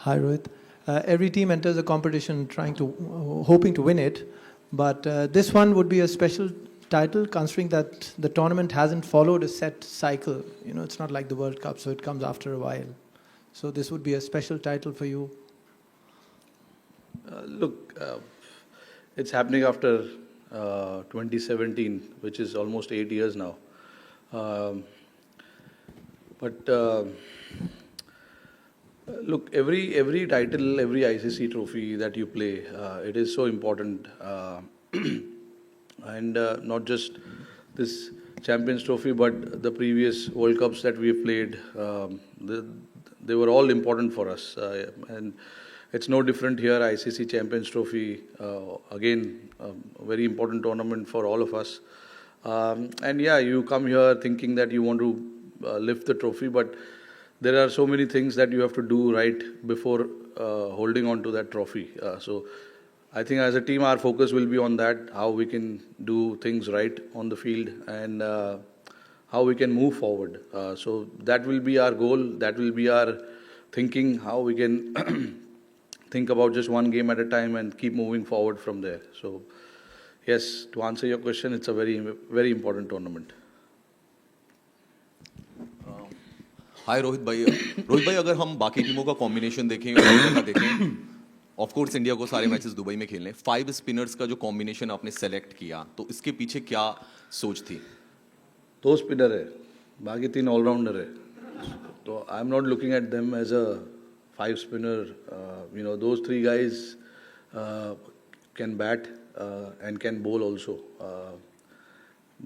Hi, Rohit. Every team enters a competition hoping to win it, but this one would be a special title considering that the tournament hasn't followed a set cycle. You know, it's not like the World Cup, so it comes after a while. So this would be a special title for you. Look, it's happening after 2017, which is almost 8 years now. Um, but look, every title, every ICC trophy that you play, it is so important, and not just this Champions Trophy, but the previous World Cups that we have played. They were all important for us, and it's no different here. ICC Champions Trophy, again, a very important tournament for all of us. And yeah, you come here thinking that you want to lift the trophy, but there are so many things that you have to do right before holding on to that trophy. So I think as a team, our focus will be on that, how we can do things right on the field, and how we can move forward. So that will be our goal. That will be our thinking, how we can think about just one game at a time and keep moving forward from there. So yes, to answer your question, it's a very important tournament. हाय रोहित भाई अगर हम बाकी टीमों का combination देखें India का देखें of course India को सारे मैचेस दुबई में खेलने 5 स्पिनर्स का जो कॉम्बिनेशन आपने सेलेक्ट किया तो इसके पीछे क्या सोच थी 2 स्पिनर है बाकी 3 ऑलराउंडर है तो I am not looking at them as a 5 spinner those 3 guys can bat and can bowl also.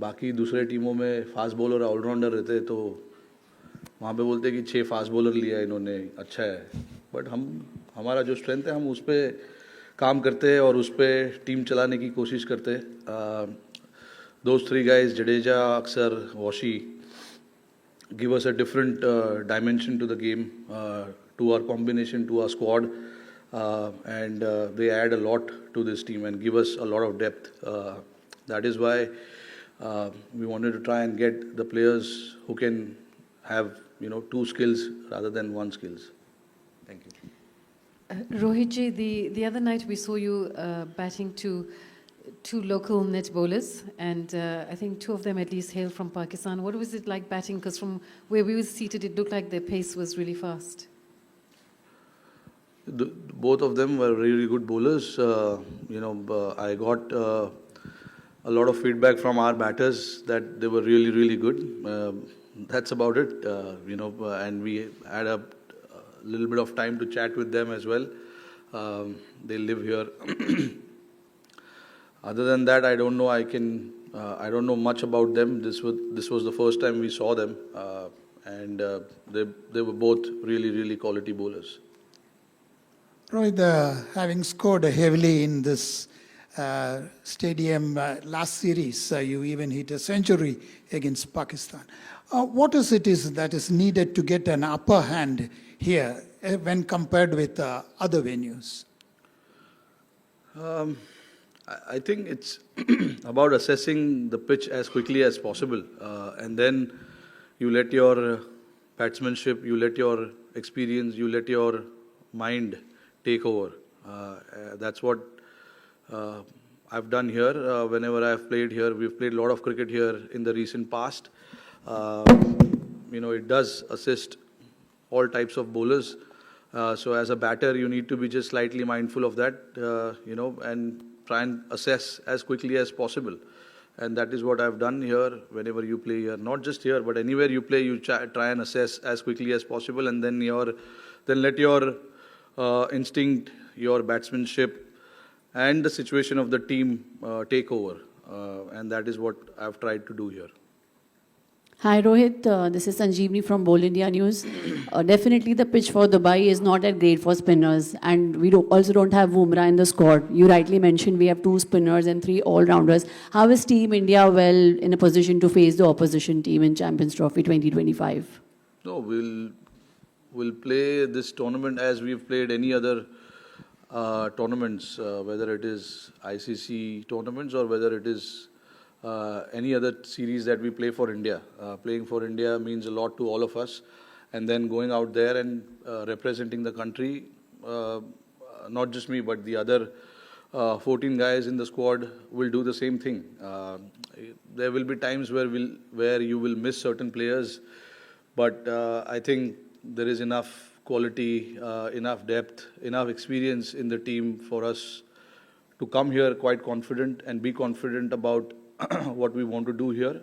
बाकी दूसरे टीमों में फास्ट बॉलर ऑलराउंडर रहते तो वहाँ पे बोलते कि 6 फास्ट बॉलर लिया इन्होंने अच्छा है बट हमारा जो स्ट्रेंथ है हम उस पर काम करते हैं और उस पर टीम चलाने की कोशिश करते हैं those 3 guys जडेजा अक्सर washi give us a different dimension to the game, to our combination, to our squad, and they add a lot to this team and give us a lot of depth. That is why we wanted to try and get the players who can have 2 skills rather than 1 skills. Thank you Rohit ji, the other night we saw you batting to 2 local net bowlers, and I think 2 of them at least hail from Pakistan. What was it like batting? Because from where we were seated, it looked like their pace was really fast. Both of them were really good bowlers. I got a lot of feedback from our batters that they were really, really good. That's about it, and we had a little bit of time to chat with them as well. They live here. Other than that, I don't know. I don't know much about them. This was the first time we saw them, and they were both really, really quality bowlers. Rohit, having scored heavily in this stadium last series, you even hit a century against Pakistan. What is it that is needed to get an upper hand here when compared with other venues? I think it's about assessing the pitch as quickly as possible, and then you let your batsmanship, you let your experience, you let your mind take over. That's what I've done here. Whenever I've played here, we've played a lot of cricket here in the recent past. It does assist all types of bowlers. So as a batter, you need to be just slightly mindful of that, and try and assess as quickly as possible. And that is what I've done here whenever you play here. Not just here, but anywhere you play, you try and assess as quickly as possible, and then let your instinct, your batsmanship, and the situation of the team take over. And that is what I've tried to do here. Hi Rohit, this is Sanjeevni from Bowl India News. Definitely the pitch for Dubai is not that great for spinners, and we also don't have Bumrah in the squad. You rightly mentioned we have 2 spinners and 3 all-rounders. How is Team India well in a position to face the opposition team in Champions Trophy 2025? No, we'll play this tournament as we've played any other tournaments, whether it is ICC tournaments or whether it is any other series that we play for India. Playing for India means a lot to all of us, and then going out there and representing the country not just me, but the other 14 guys in the squad will do the same thing. There will be times where you will miss certain players, but I think there is enough quality, enough depth, enough experience in the team for us to come here quite confident and be confident about what we want to do here,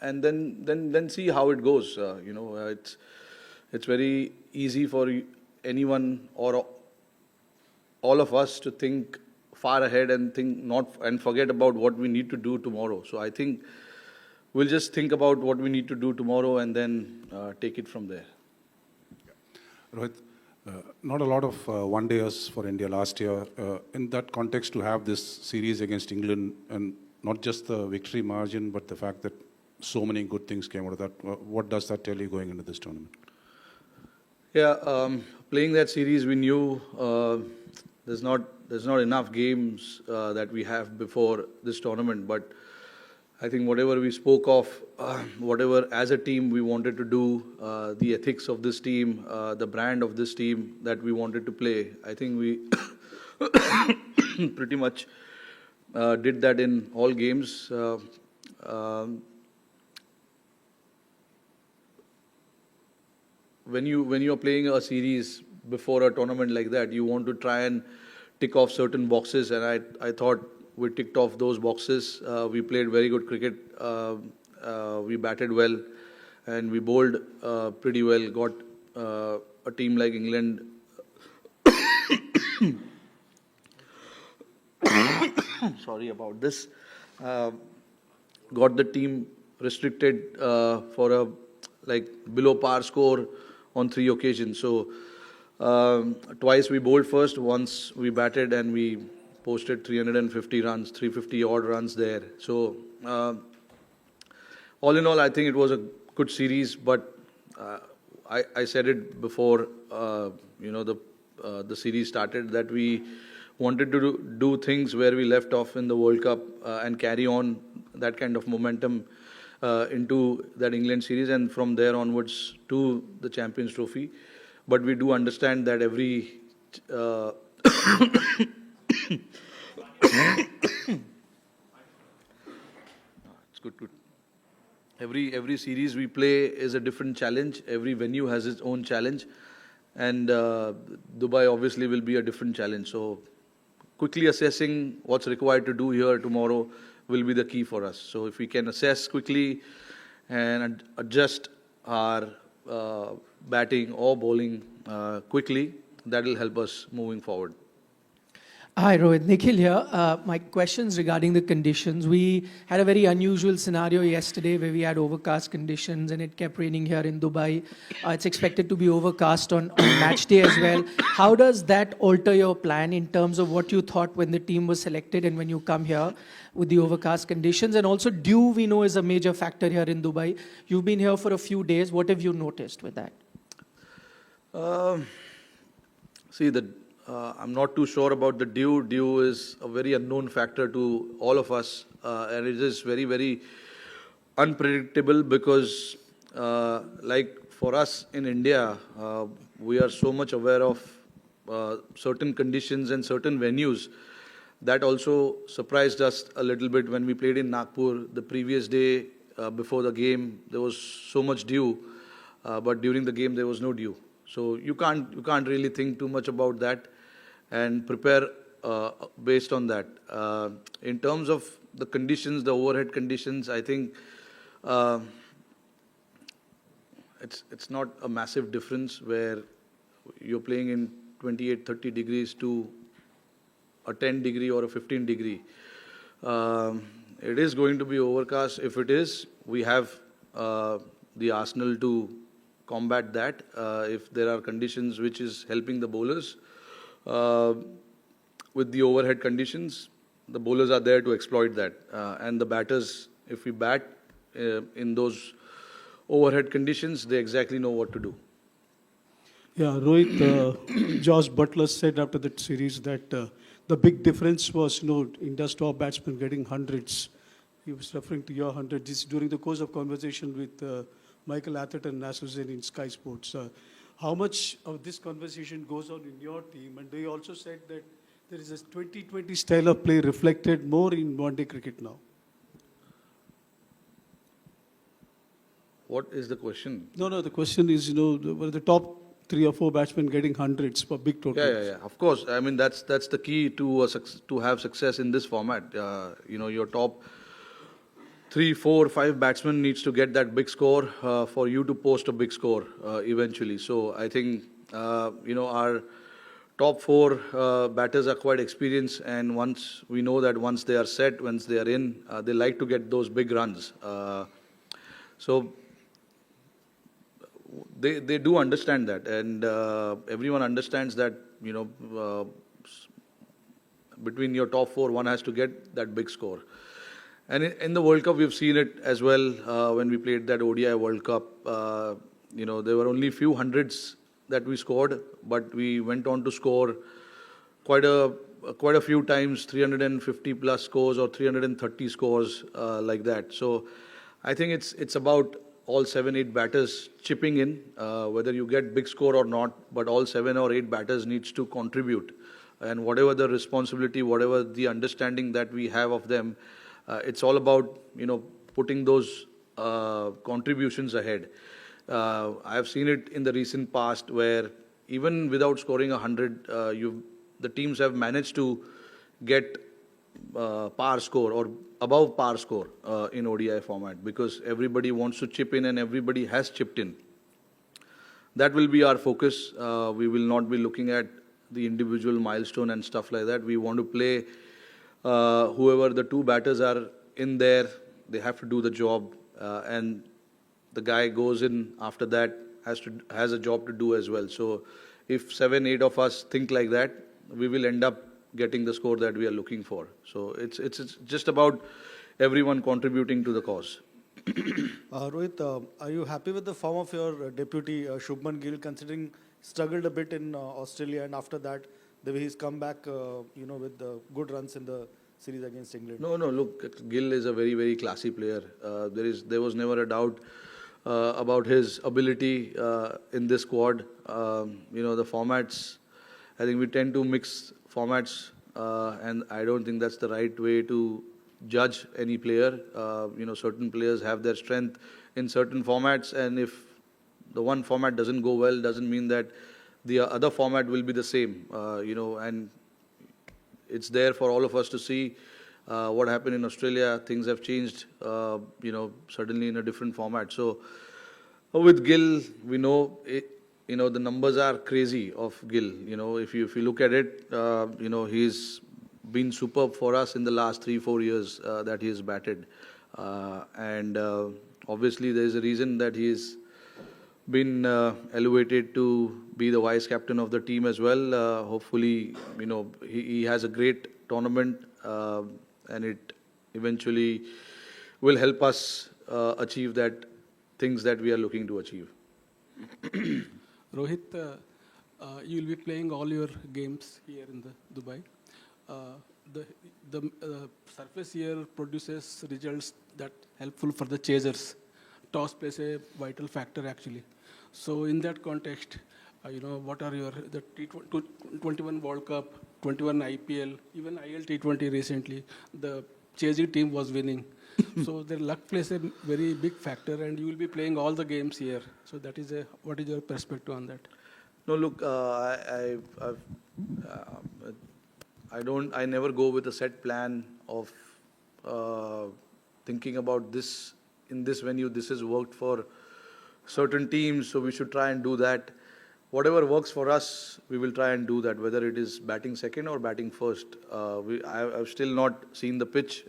and then see how it goes. It's very easy for anyone or all of us to think far ahead and forget about what we need to do tomorrow. So I think we'll just think about what we need to do tomorrow and then take it from there. Rohit, not a lot of one-dayers for India last year. In that context, to have this series against England, and not just the victory margin, but the fact that so many good things came out of that, what does that tell you going into this tournament? Yeah, playing that series, we knew there's not enough games that we have before this tournament, but I think whatever we spoke of, whatever as a team we wanted to do, the ethics of this team, the brand of this team that we wanted to play, I think we pretty much did that in all games. When you are playing a series before a tournament like that, you want to try and tick off certain boxes, and I thought we ticked off those boxes. We played very good cricket. We batted well, and we bowled pretty well. Got a team like England. Sorry about this. Got the team restricted for a below par score on 3 occasions. So twice we bowled first, once we batted, and we posted 350 runs, 350 odd runs there. So all in all, I think it was a good series, but I said it before the series started, that we wanted to do things where we left off in the World Cup and carry on that kind of momentum into that England series, and from there onwards to the Champions Trophy. But we do understand that every it's good. Every series we play is a different challenge. Every venue has its own challenge, and Dubai obviously will be a different challenge. So quickly assessing what's required to do here tomorrow will be the key for us. So if we can assess quickly and adjust our batting or bowling quickly, that will help us moving forward. Hi, Rohit. Nikhil here. My question's regarding the conditions. We had a very unusual scenario yesterday where we had overcast conditions and it kept raining here in Dubai. It's expected to be overcast on match day as well. How does that alter your plan in terms of what you thought when the team was selected and when you come here with the overcast conditions? And also, dew we know is a major factor here in Dubai. You've been here for a few days. What have you noticed with that? I'm not too sure about the dew. Dew is a very unknown factor to all of us, and it is very, very unpredictable because, for us in India, we are so much aware of certain conditions and certain venues. That also surprised us a little bit when we played in Nagpur the previous day before the game. There was so much dew, but during the game there was no dew. So you can't really think too much about that and prepare based on that. In terms of the conditions, the overhead conditions, I think it's not a massive difference where you're playing in 28, 30 degrees to a 10 degree or a 15 degree. It is going to be overcast. If it is, we have the arsenal to combat that. If there are conditions which is helping the bowlers with the overhead conditions, the bowlers are there to exploit that. And the batters, if we bat in those overhead conditions, they exactly know what to do. Yeah, Rohit, Josh Butler said after that series that the big difference was, India's top batsmen getting hundreds. He was referring to your hundreds. This during the course of conversation with Michael Atherton and Nasruddin in Sky Sports. how much of this conversation goes on in your team? And they also said that there is a 2020 style of play reflected more in one-day cricket now. What is the question? No, the question is, were the top 3 or 4 batsmen getting hundreds for big totals? Yeah. Of course. I mean, that's the key to to have success in this format. Your top 3, 4, 5 batsmen needs to get that big score for you to post a big score eventually. So I think our top 4 batters are quite experienced, and once we know that once they are set, once they are in, they like to get those big runs. So they do understand that, and everyone understands that between your top 4, one has to get that big score. And in the World Cup, we've seen it as well when we played that ODI World Cup. There were only few hundreds that we scored, but we went on to score quite a few times, 350 plus scores or 330 scores like that. So I think it's about all 7, 8 batters chipping in, whether you get big score or not, but all 7 or 8 batters needs to contribute. And whatever the responsibility, whatever the understanding that we have of them, it's all about, putting those contributions ahead. I have seen it in the recent past where even without scoring 100, the teams have managed to get par score or above par score in ODI format, because everybody wants to chip in and everybody has chipped in. That will be our focus. We will not be looking at the individual milestone and stuff like that. We want to play whoever the 2 batters are in there, they have to do the job, and the guy goes in after that has a job to do as well. So if 7, 8 of us think like that, we will end up getting the score that we are looking for. So it's just about everyone contributing to the cause. Rohit, are you happy with the form of your deputy Shubman Gill, considering struggled a bit in Australia, and after that the way he's come back, with the good runs in the series against England? No, look, Gill is a very, very classy player. There was never a doubt about his ability in this squad. The formats, I think we tend to mix formats, and I don't think that's the right way to judge any player. Certain players have their strength in certain formats, and if the one format doesn't go well, doesn't mean that the other format will be the same. And it's there for all of us to see what happened in Australia. Things have changed, suddenly in a different format. So with Gill, we know the numbers are crazy of Gill. If you look at it, he's been superb for us in the last 3-4 years that he has batted, and obviously there is a reason that he's been elevated to be the vice captain of the team as well. Hopefully, he has a great tournament, and it eventually will help us achieve that things that we are looking to achieve. Rohit, you will be playing all your games here in the Dubai. The surface here produces results that helpful for the chasers. Toss plays a vital factor actually. So in that context, what are the T21 World Cup, 21 IPL, even IL T20 recently, the chasing team was winning. So the luck plays a very big factor, and you will be playing all the games here. So that is what is your perspective on that? No, look, I never go with a set plan of thinking about this in this venue. This has worked for certain teams, so we should try and do that. Whatever works for us, we will try and do that, whether it is batting second or batting first. I've still not seen the pitch.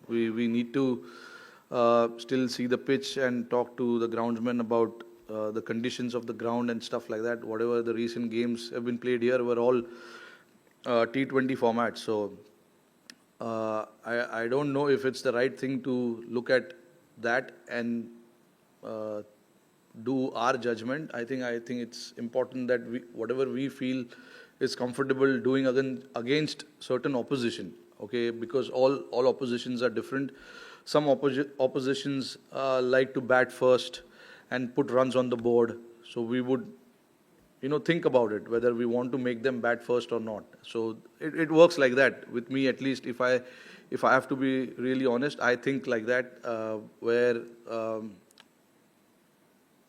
We need to still see the pitch and talk to the groundsman about the conditions of the ground and stuff like that. Whatever the recent games have been played here were all T20 formats. So I don't know if it's the right thing to look at that and do our judgment. I think it's important that whatever we feel is comfortable doing against certain opposition. Okay, because all oppositions are different. Some oppositions like to bat first and put runs on the board. So we would think about it, whether we want to make them bat first or not. So it works like that with me, at least. If I have to be really honest, I think like that, where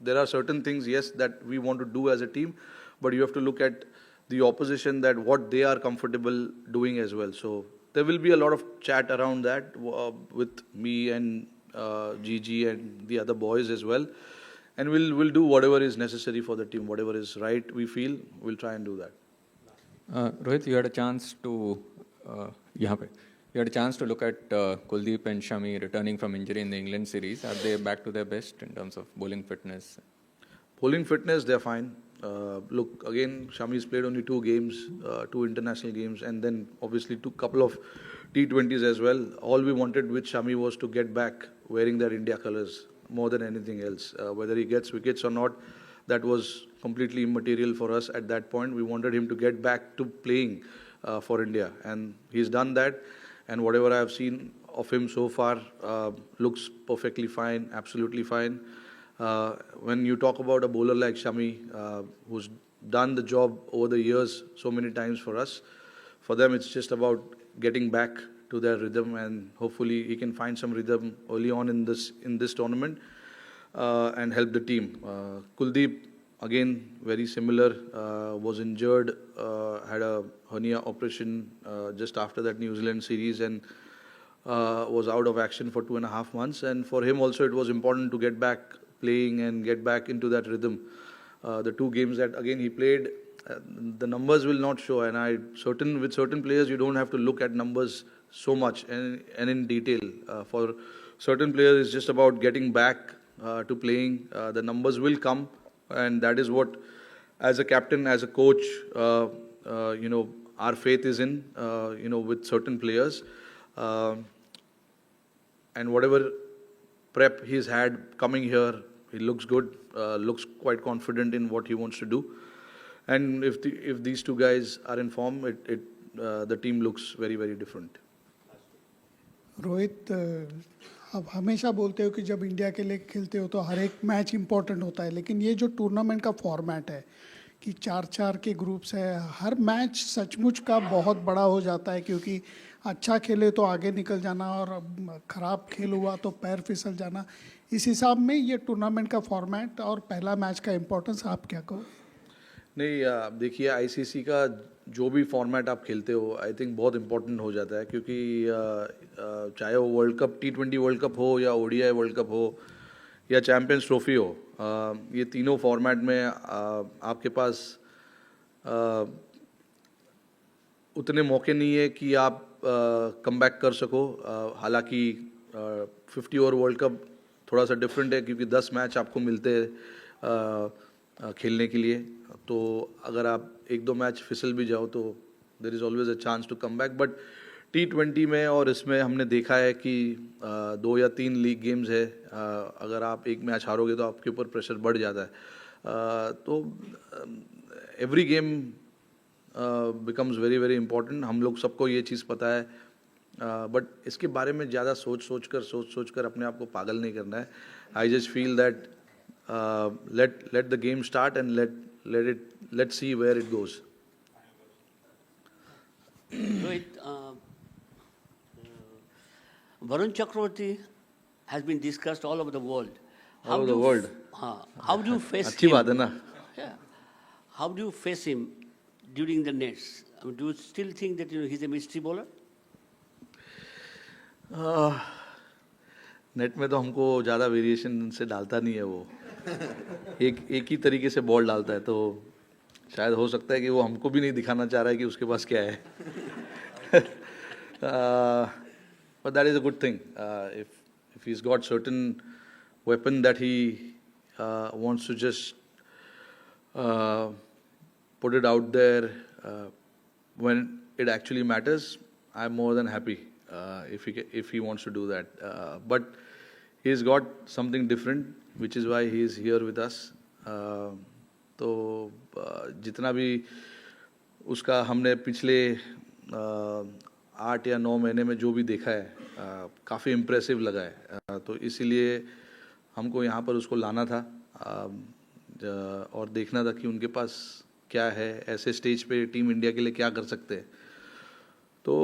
there are certain things, yes, that we want to do as a team, but you have to look at the opposition, that what they are comfortable doing as well. So there will be a lot of chat around that with me and Gigi and the other boys as well. And we'll do whatever is necessary for the team, whatever is right, we feel, we'll try and do that. Rohit, you had a chance to you had a chance to look at Kuldeep and Shami returning from injury in the England series. Are they back to their best in terms of bowling fitness? Bowling fitness, they're fine. Look, again, Shami's played only 2 games, 2 international games, and then obviously couple of T20s as well. All we wanted with Shami was to get back wearing their India colours more than anything else. Whether he gets wickets or not, that was completely immaterial for us at that point. We wanted him to get back to playing for India, and he's done that. And whatever I have seen of him so far looks perfectly fine, absolutely fine. When you talk about a bowler like Shami, who's done the job over the years so many times for us, for them it's just about getting back to their rhythm, and hopefully he can find some rhythm early on in this tournament and help the team. Kuldeep, again, very similar, was injured, had a hernia operation just after that New Zealand series, and was out of action for 2.5 months. And for him also, it was important to get back playing and get back into that rhythm. The 2 games that again he played, the numbers will not show, and with certain players you don't have to look at numbers so much and in detail. For certain players, it's just about getting back to playing. The numbers will come, and that is what, as a captain, as a coach, our faith is in, with certain players. And whatever prep he's had coming here, he looks good, looks quite confident in what he wants to do. And if these 2 guys are in form, the team looks very, very different. Rohit, आप हमेशा बोलते हो कि जब India के लिए खेलते हो तो हर एक मैच इंपॉर्टेंट होता है, लेकिन ये जो टूर्नामेंट का फॉर्मेट है कि 4-4 के ग्रुप्स है, हर मैच सचमुच का बहुत बड़ा हो जाता है, क्योंकि अच्छा खेले तो आगे निकल जाना और ख़राब खेल हुआ तो पैर फिसल जाना. इस हिसाब में ये टूर्नामेंट का फॉर्मेट और पहला मैच का इम्पोर्टेंस आप क्या कहो? नहीं, देखिए, आईसीसी का जो भी फॉर्मेट आप खेलते हो, आई थिंक बहुत इंपॉर्टेंट हो जाता है, क्योंकि चाहे वो world cup, T20 world cup हो, या ODI वर्ल्ड कप हो, या चैम्पियंस ट्रॉफी हो, ये तीनों फॉर्मेट में आपके पास उतने मौके नहीं है कि आप कम बैक कर सको. हालांकि 50 ओवर वर्ल्ड कप थोड़ा सा डिफरेंट है, क्योंकि 10 मैच आपको मिलते हैं खेलने के लिए. तो अगर आप 1-2 मैच फिसल भी जाओ तो there is always a chance to come back. But T20 में और इसमें हमने देखा है कि 2 या 3 लीग गेम्स है, अगर आप एक मैच हारोगे तो आपके ऊपर प्रेशर बढ़ जाता है. तो every game becomes very, very important. हम लोग सबको ये चीज़ पता है, बट इसके बारे में ज़्यादा सोच कर अपने आप को पागल नहीं करना है. I just feel that let the game start and let's see where it goes. Rohit, Varun Chakravarti has been discussed all over the world. All over the world. How do you face अच्छी him? बात है ना. Yeah. How do you face him during the nets? I mean, do you still think that he's a mystery bowler? Net में तो हमको ज़्यादा variation से डालता नहीं है वो. एक ही तरीके से बॉल डालता है, तो शायद हो सकता है कि वो हमको भी नहीं दिखाना चाह रहा है कि उसके पास क्या है. But that is a good thing. If he's got certain weapon that he wants to just put it out there when it actually matters, I'm more than happy if he wants to do that. But he's got something different, which is why he is here with us. तो जितना भी उसका हमने पिछले 8 या 9 महीने में जो भी देखा है, काफ़ी इम्प्रेसिव लगा है. तो इसीलिए हमको यहाँ पर उसको लाना था और देखना था कि उनके पास क्या है, ऐसे स्टेज पे टीम इंडिया के लिए क्या कर सकते हैं. तो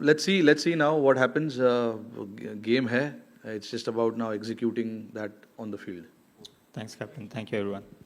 let's see now what happens. Game है, it's just about now executing that on the field. Thanks, Captain. Thank you, everyone.